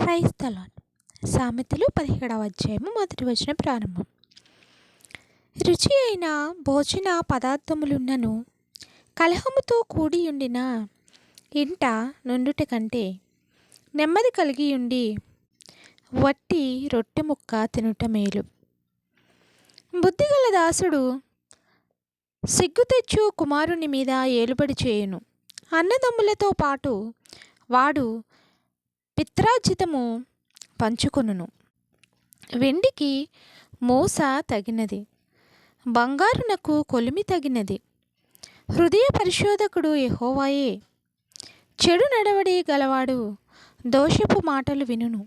Praise the lord. సామెతలు 17వ అధ్యాయము 1వ వచనం ప్రారంభం. రుచి అయిన భోజన పదార్థములున్నను కలహముతో కూడియుండిన ఇంట నుండుట కంటే నెమ్మది కలిగియుండి వట్టి రొట్టె ముక్క తినుట మేలు. బుద్ధిగల దాసుడు సిగ్గు తెచ్చు కుమారుని మీద ఏలుబడి చేయును. అన్నదమ్ములతో పాటు వాడు పిత్రార్జితము పంచుకొనును. వెండికి మోస తగినది, బంగారునకు కొలిమి తగినది. హృదయ పరిశోధకుడు యెహోవాయే. చెడు నడవడి గలవాడు దోషపు మాటలు వినును.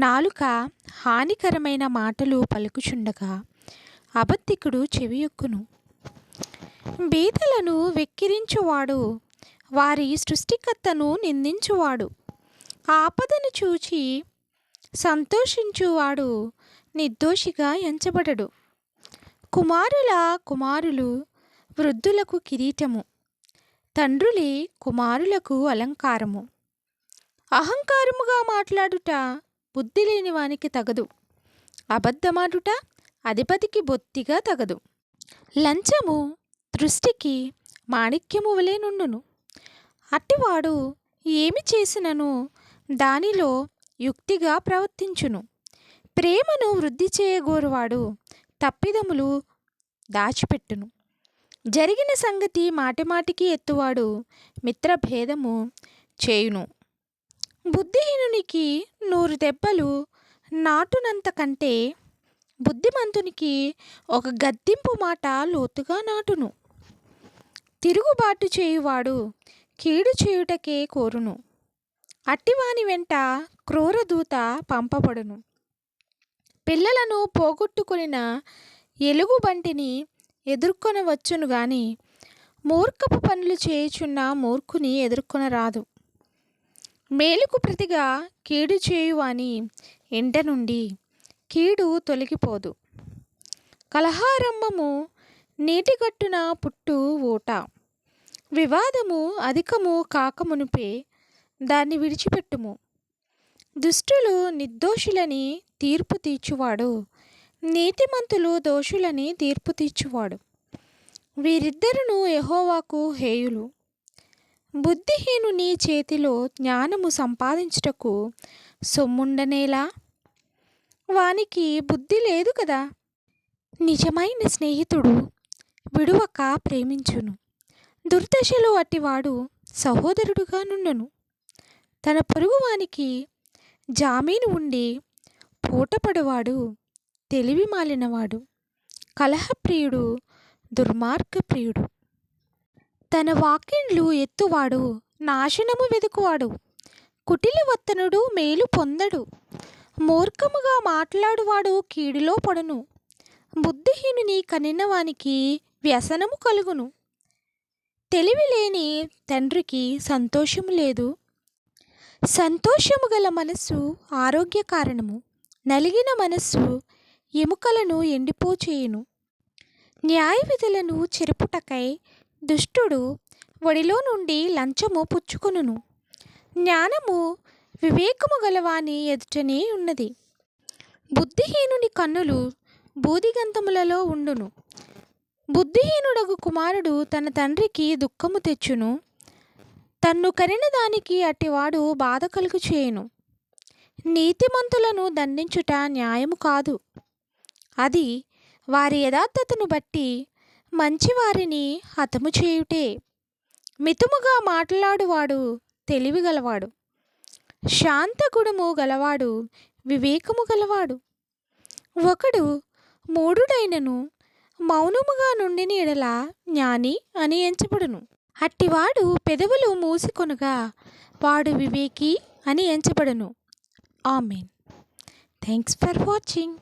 నాలుక హానికరమైన మాటలు పలుకుచుండగా అబద్ధికుడు చెవియొక్కును. బీదలను వెక్కిరించువాడు వారి సృష్టికర్తను నిందించువాడు. ఆపదను చూచి సంతోషించువాడు నిర్దోషిగా ఎంచబడడు. కుమారులు వృద్ధులకు కిరీటము, తండ్రులే కుమారులకు అలంకారము. అహంకారముగా మాట్లాడుట బుద్ధి లేని వానికి తగదు. అబద్ధమాడుట అధిపతికి బొత్తిగా తగదు. లంచము దృష్టికి మాణిక్యము వలె నుండును. అట్టివాడు ఏమి చేసినను దానిలో యుక్తిగా ప్రవర్తించును. ప్రేమను వృద్ధి చేయగోరువాడు తప్పిదములు దాచిపెట్టును. జరిగిన సంగతి మాటిమాటికి ఎత్తువాడు మిత్రభేదము చేయును. బుద్ధిహీనునికి 100 దెబ్బలు నాటునంత కంటే బుద్ధిమంతునికి ఒక గద్దింపు మాట లోతుగా నాటును. తిరుగుబాటు చేయువాడు కీడు చేయుటకే కోరును. అట్టివాని వెంట క్రూరదూత పంపబడును. పిల్లలను పోగొట్టుకొనిన ఎలుగుబంటిని ఎదుర్కొనవచ్చును గాని మూర్ఖపు పనులు చేయుచున్న మూర్ఖుని ఎదుర్కొనరాదు. మేలుకు ప్రతిగా కీడు చేయువాని ఇంట నుండి కీడు తొలగిపోదు. కలహారంభము నీటిగట్టున పుట్టు ఊట. వివాదము అధికము కాకమునుపే దాన్ని విడిచిపెట్టుము. దుష్టులు నిర్దోషులని తీర్పు తీర్చువాడు, నీతిమంతులు దోషులని తీర్పు తీర్చువాడు. వీరిద్దరును యెహోవాకు హేయులు. బుద్ధిహీనుని చేతిలో జ్ఞానము సంపాదించుటకు సొమ్ముండనేలా? వానికి బుద్ధి లేదు కదా. నిజమైన స్నేహితుడు విడువక ప్రేమించును. దుర్దశలో అట్టివాడు సహోదరుడుగా నుండును. తన పొరుగువానికి జామీను ఉండి పూటపడువాడు తెలివి మాలినవాడు. కలహప్రియుడు దుర్మార్గప్రియుడు. తన వాకిండ్లు ఎత్తువాడు నాశనము వెదుకువాడు. కుటిలవర్తనుడు మేలు పొందడు. మూర్ఖముగా మాట్లాడువాడు కీడులో పడును. బుద్ధిహీనుని కనినవానికి వ్యసనము కలుగును. తెలివి లేని తండ్రికి సంతోషము లేదు. సంతోషము గల మనస్సు ఆరోగ్య కారణము. నలిగిన మనస్సు ఎముకలను ఎండిపోచేయును. న్యాయ విధులను చెరుపుటకై దుష్టుడు వడిలో నుండి లంచము పుచ్చుకొనును. జ్ఞానము వివేకము గలవాని ఎదుటనే ఉన్నది. బుద్ధిహీనుని కన్నులు బూదిగంతములలో ఉండును. బుద్ధిహీనుడగు కుమారుడు తన తండ్రికి దుఃఖము తెచ్చును. తన్ను కనిన దానికి అట్టివాడు బాధ కలుగు చేయును. నీతిమంతులను దండించుట న్యాయము కాదు. అది వారి యథార్థతను బట్టి మంచివారిని హతము చేయుటే. మితముగా మాట్లాడువాడు తెలివి గలవాడు. శాంతగుణము గలవాడు వివేకము గలవాడు. ఒకడు మూఢుడైనను మౌనముగా నుండిన ఎడల జ్ఞాని అని ఎంచబడును. అట్టివాడు పెదవులు మూసికొనగా వాడు వివేకి అని ఎంచబడును. ఆమేన్. Thanks for watching.